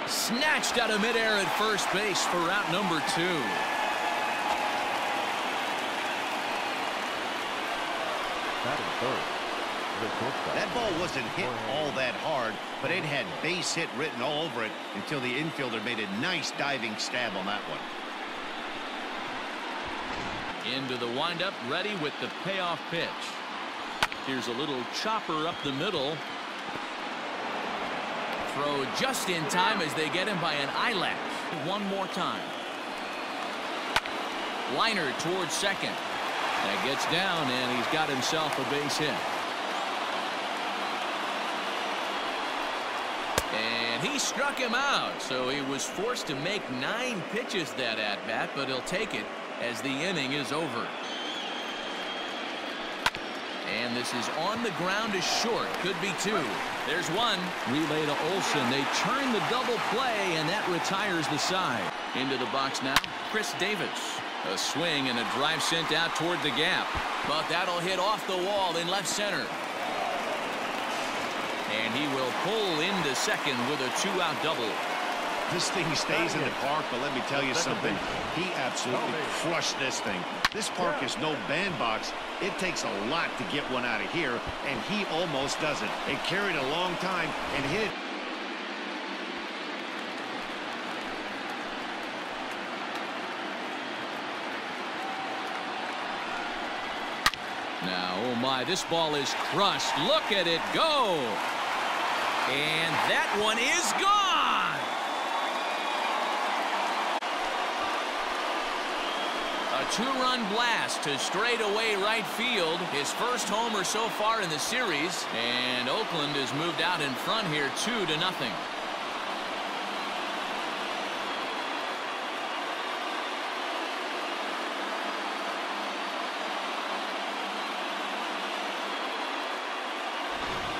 Snatched out of midair at first base for route number 2. That ball wasn't hit all that hard, but it had base hit written all over it until the infielder made a nice diving stab on that one. Into the windup, ready with the payoff pitch. Here's a little chopper up the middle. Throw just in time as they get him by an eyelash. One more time. Liner towards second. That gets down, and he's got himself a base hit. And he struck him out, so he was forced to make 9 pitches that at-bat, but he'll take it as the inning is over. And this is on the ground is short. Could be 2. There's one. Relay to Olsen. They turn the double play, and that retires the side. Into the box now, Chris Davis. A swing and a drive sent out toward the gap. But that'll hit off the wall in left center. And he will pull into second with a 2-out double. This thing stays in the park, but let me tell you something. He absolutely crushed this thing. This park is no bandbox. It takes a lot to get one out of here, and he almost does it. It carried a long time and hit it. Now, oh my, this ball is crushed. Look at it go. And that one is gone. A 2-run blast to straightaway right field. His first homer so far in the series. And Oakland has moved out in front here 2-0.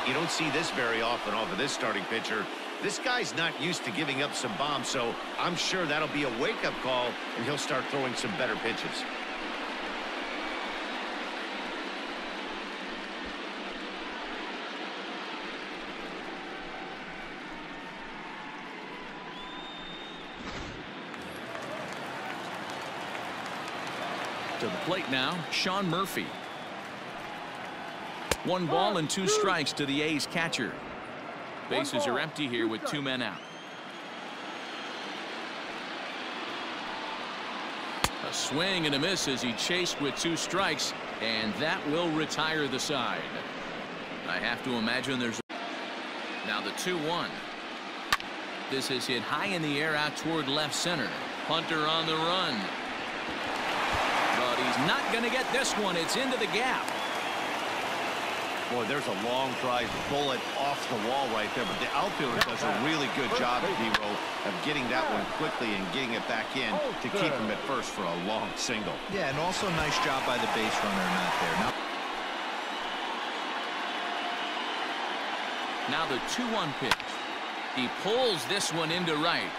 You don't see this very often off of this starting pitcher. This guy's not used to giving up some bombs, so I'm sure that'll be a wake-up call, and he'll start throwing some better pitches. To the plate now, Sean Murphy. 1 ball and 2 strikes to the A's catcher. Bases are empty here with 2 men out. A swing and a miss as he chased with 2 strikes, and that will retire the side. I have to imagine there's now the 2-1. This is hit high in the air out toward left center. Punter on the run. But he's not going to get this one. It's into the gap. Boy, there's a long drive bullet off the wall right there, but the outfielder does a really good job, Hero, of getting that one quickly and getting it back in to keep him at first for a long single. Yeah, and also a nice job by the base runner not there. Now the 2-1 pitch. He pulls this one into right.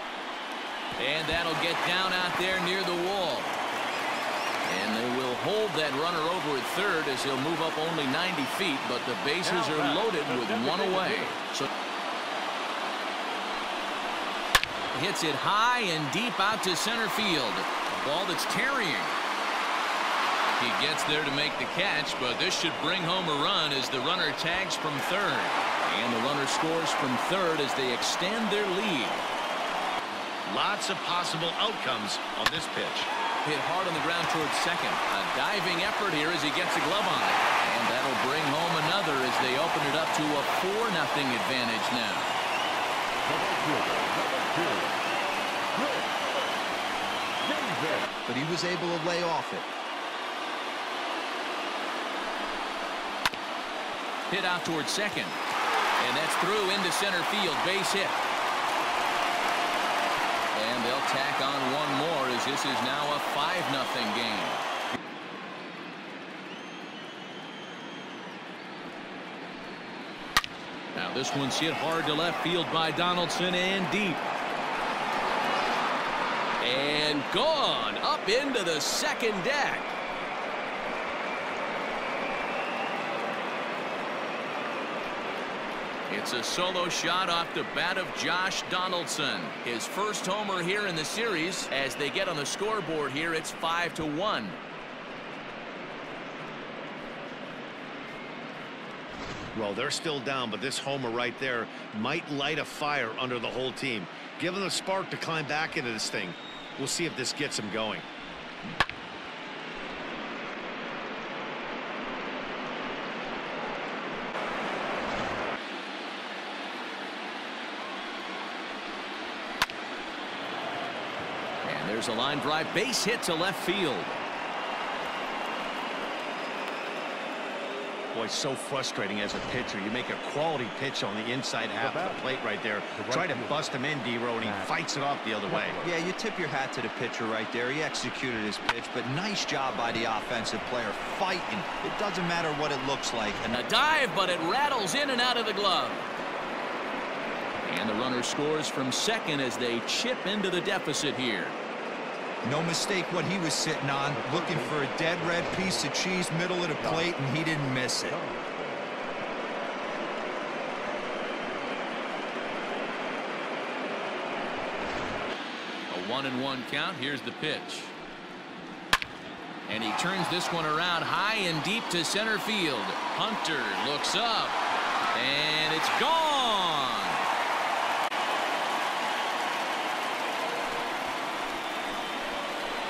And that'll get down out there near the wall. And they will hold that runner over at third as he'll move up only 90 feet, but the bases are loaded with 1 away. So hits it high and deep out to center field. A ball that's tarrying. He gets there to make the catch, but this should bring home a run as the runner tags from third. And the runner scores from third as they extend their lead. Lots of possible outcomes on this pitch. Hit hard on the ground towards second. A diving effort here as he gets a glove on it. And that'll bring home another as they open it up to a 4-0 advantage now. But he was able to lay off it. Hit out towards second. And that's through into center field. Base hit. And they'll tack on one more as this is now a 5-0 game. Now this one's hit hard to left field by Donaldson and deep. And gone up into the second deck. It's a solo shot off the bat of Josh Donaldson. His first homer here in the series. As they get on the scoreboard here, it's 5-1. Well, they're still down, but this homer right there might light a fire under the whole team. Give them a spark to climb back into this thing. We'll see if this gets them going. And there's a line drive, base hit to left field. Boy, so frustrating as a pitcher. You make a quality pitch on the inside half of the plate right there. Try to bust him in, D-Row, and he fights it off the other way. Yeah, you tip your hat to the pitcher right there. He executed his pitch, but nice job by the offensive player fighting. It doesn't matter what it looks like. And a dive, but it rattles in and out of the glove. And the runner scores from second as they chip into the deficit here. No mistake what he was sitting on, looking for a dead red piece of cheese middle of the plate, and he didn't miss it. A 1-1 count. Here's the pitch. And he turns this one around high and deep to center field. Hunter looks up, and it's gone.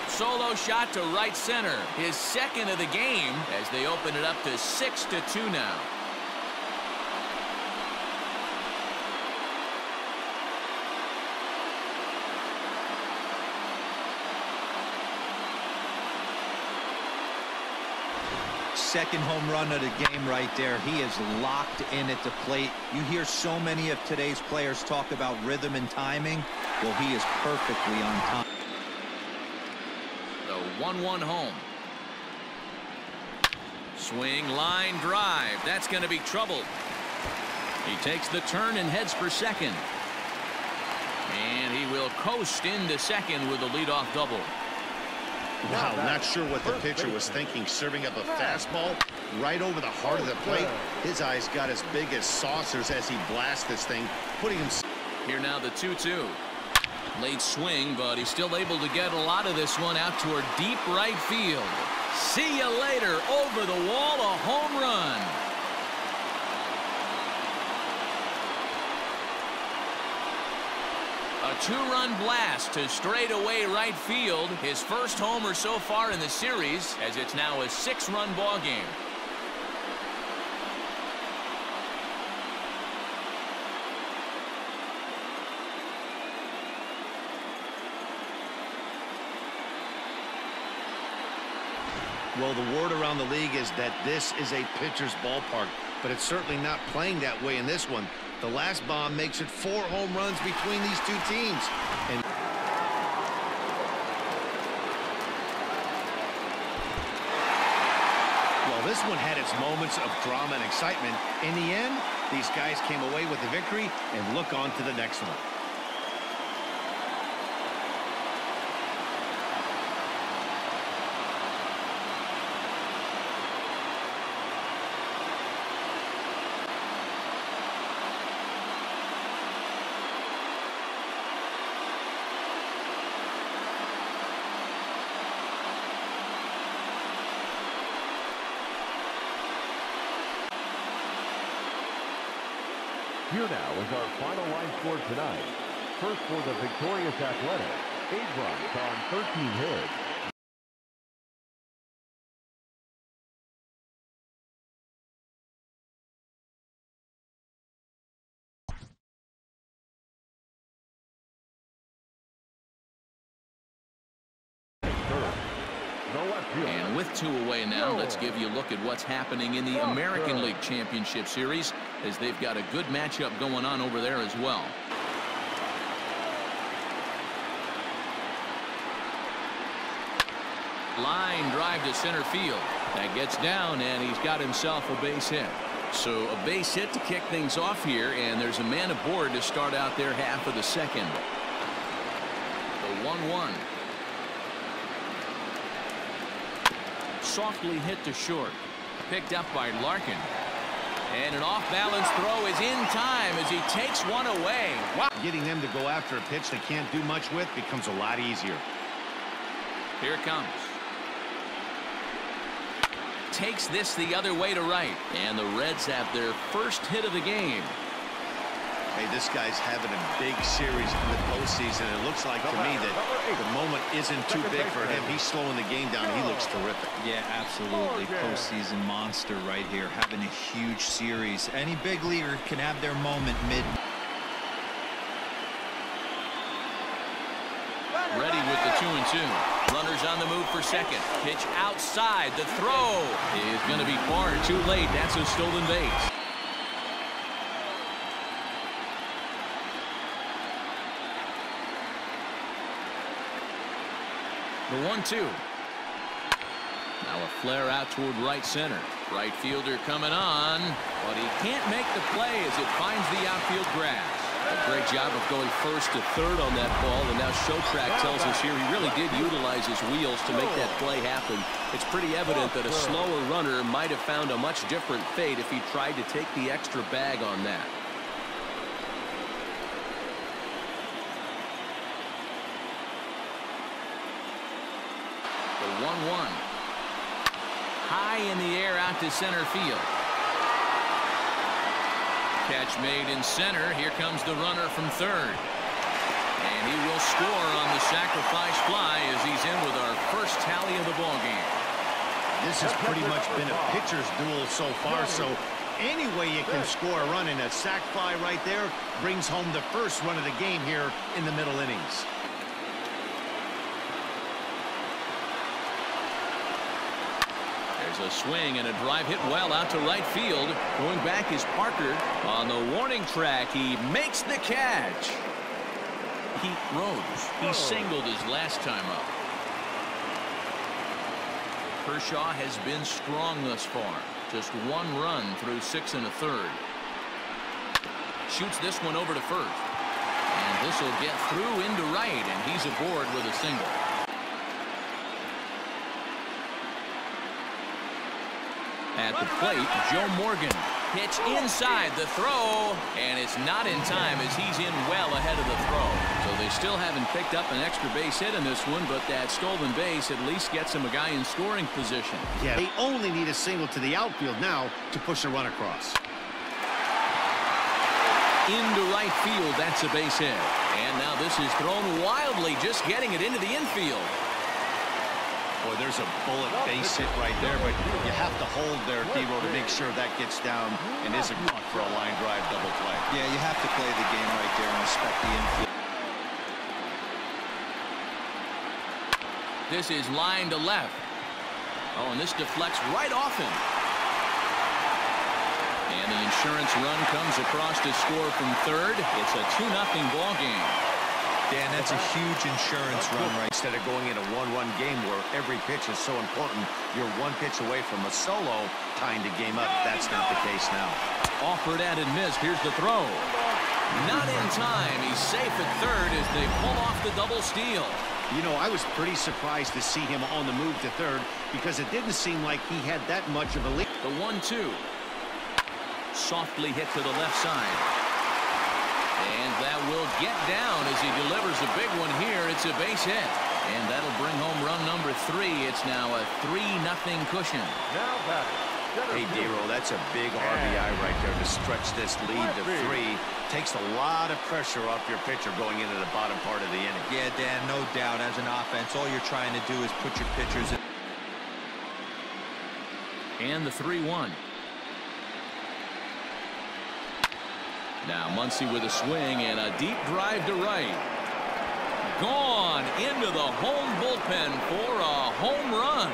Solo shot to right center, his second of the game, as they open it up to 6-2 now. Second home run of the game right there. He is locked in at the plate. You hear so many of today's players talk about rhythm and timing. Well, he is perfectly on time. 1-1 home. Swing, line drive. That's going to be trouble. He takes the turn and heads for second. And he will coast into second with a leadoff double. Wow, not sure what the pitcher was thinking, serving up a fastball right over the heart of the plate. His eyes got as big as saucers as he blasts this thing, putting him... Here now the 2-2. Late swing, but he's still able to get a lot of this one out toward deep right field. See you later. Over the wall, a home run. A two-run blast to straightaway right field. His first homer so far in the series, as it's now a 6-run ball game. Well, the word around the league is that this is a pitcher's ballpark, but it's certainly not playing that way in this one. The last bomb makes it 4 home runs between these two teams. And well, this one had its moments of drama and excitement. In the end, these guys came away with the victory and look on to the next one. Here now is our final line score tonight. First for the victorious Athletics, 8 runs on 13 hits. And with 2 away now, let's give you a look at what's happening in the American League Championship Series, as they've got a good matchup going on over there as well. Line drive to center field. That gets down, and he's got himself a base hit. So a base hit to kick things off here, and there's a man aboard to start out their half of the second. The 1-1. Softly hit to short. Picked up by Larkin. And an off-balance throw is in time as he takes one away. Wow. Getting them to go after a pitch they can't do much with becomes a lot easier. Here it comes. Takes this the other way to right. And the Reds have their first hit of the game. Hey, this guy's having a big series in the postseason. It looks like to me that the moment isn't too big for him. He's slowing the game down. He looks terrific. Yeah, absolutely. Postseason monster right here, having a huge series. Any big leaguer can have their moment mid. Ready with the 2-2. Runners on the move for second. Pitch outside. The throw is going to be far too late. That's a stolen base. The 1-2. Now a flare out toward right center. Right fielder coming on, but he can't make the play as it finds the outfield grass. A great job of going first to third on that ball, and now Showtrack tells us here he really did utilize his wheels to make that play happen. It's pretty evident that a slower runner might have found a much different fate if he tried to take the extra bag on that. The 1-1. High in the air out to center field. Catch made in center. Here comes the runner from third. And he will score on the sacrifice fly as he's in with our first tally of the ball game. This has pretty much been a pitcher's duel so far, so any way you can score a run in a sac fly right there brings home the first run of the game here in the middle innings. There's a swing and a drive hit well out to right field. Going back is Parker on the warning track. He makes the catch. He rose. He singled his last time up. Kershaw has been strong thus far. Just one run through 6 1/3. Shoots this one over to first. And this will get through into right, and he's aboard with a single. At the plate, Joe Morgan. Pitch inside the throw, and it's not in time as he's in well ahead of the throw. So they still haven't picked up an extra base hit in this one, but that stolen base at least gets him a guy in scoring position. Yeah, they only need a single to the outfield now to push a run across. Into right field, that's a base hit. And now this is thrown wildly, just getting it into the infield. Boy, there's a bullet base hit right there, but you have to hold there, D-Row, to make sure that gets down and isn't caught for a line drive double play. Yeah, you have to play the game right there and respect the infield. This is line to left. Oh, and this deflects right off him. And the insurance run comes across to score from third. It's a 2-0 ball game. Dan, that's a huge insurance run right. Instead of going in a one-run game where every pitch is so important, you're one pitch away from a solo tying the game up. That's not the case now. Offered and missed. Here's the throw. Not in time. He's safe at third as they pull off the double steal. You know, I was pretty surprised to see him on the move to third because it didn't seem like he had that much of a lead. The 1-2. Softly hit to the left side. And that will get down as he delivers a big one here. It's a base hit. And that'll bring home run number 3. It's now a 3-0 cushion. Hey, D-Row, that's a big RBI right there to stretch this lead to 3. Takes a lot of pressure off your pitcher going into the bottom part of the inning. Yeah, Dan, no doubt. As an offense, all you're trying to do is put your pitchers in. And the 3-1. Now Muncy with a swing and a deep drive to right. Gone into the home bullpen for a home run.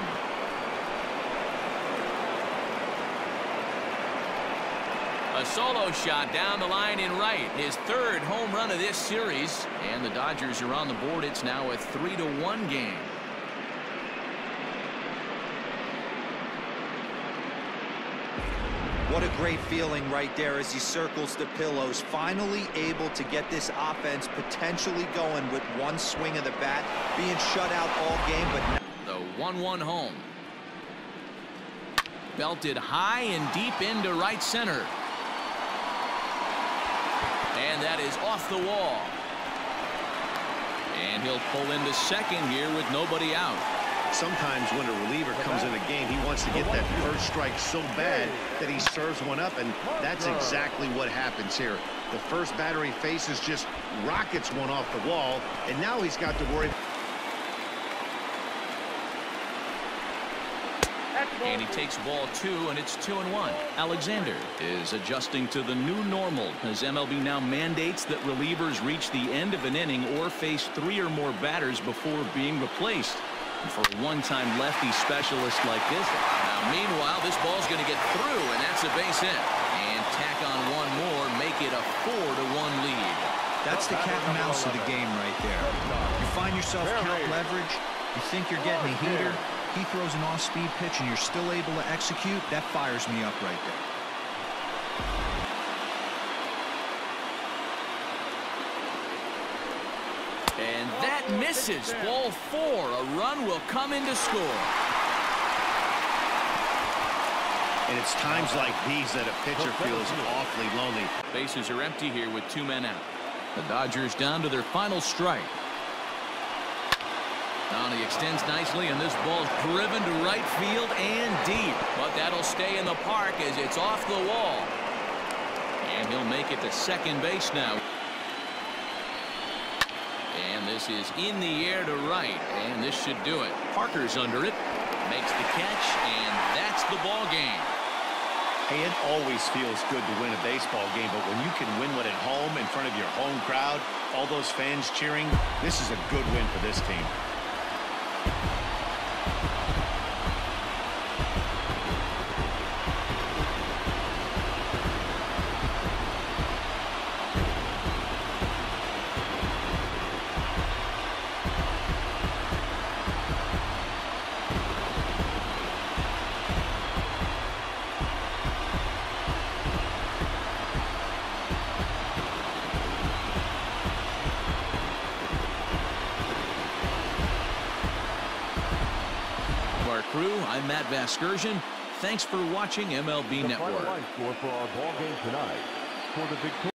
A solo shot down the line in right. His third home run of this series. And the Dodgers are on the board. It's now a 3-1 game. What a great feeling right there as he circles the pillows. Finally able to get this offense potentially going with one swing of the bat. Being shut out all game, but the 1-1 home. belted high and deep into right center. And that is off the wall. And he'll pull into second here with nobody out. Sometimes when a reliever comes in a game, he wants to get that first strike so bad that he serves one up, and that's exactly what happens here. The first batter he faces just rockets one off the wall, and now he's got to worry. And he takes ball 2, and it's 2-1. Alexander is adjusting to the new normal as MLB now mandates that relievers reach the end of an inning or face 3 or more batters before being replaced. And for a one-time lefty specialist like this. Now, meanwhile, this ball's going to get through, and that's a base hit. And tack on one more, make it a 4-1 lead. That's the cat and mouse of the game right there. You find yourself count leverage, you think you're getting a heater, he throws an off-speed pitch and you're still able to execute. That fires me up right there. And that misses. Ball 4. A run will come in to score. And it's times like these that a pitcher feels awfully lonely. Bases are empty here with 2 men out. The Dodgers down to their final strike. Now he extends nicely, and this ball's driven to right field and deep. But that'll stay in the park as it's off the wall. And he'll make it to second base now. And this is in the air to right, and this should do it. Parker's under it, makes the catch, and that's the ball game. Hey, it always feels good to win a baseball game, but when you can win one at home in front of your home crowd, all those fans cheering, this is a good win for this team. Crew, I'm Matt Vasgersian. Thanks for watching MLB Network. The final line score for our ball game tonight. For the victory.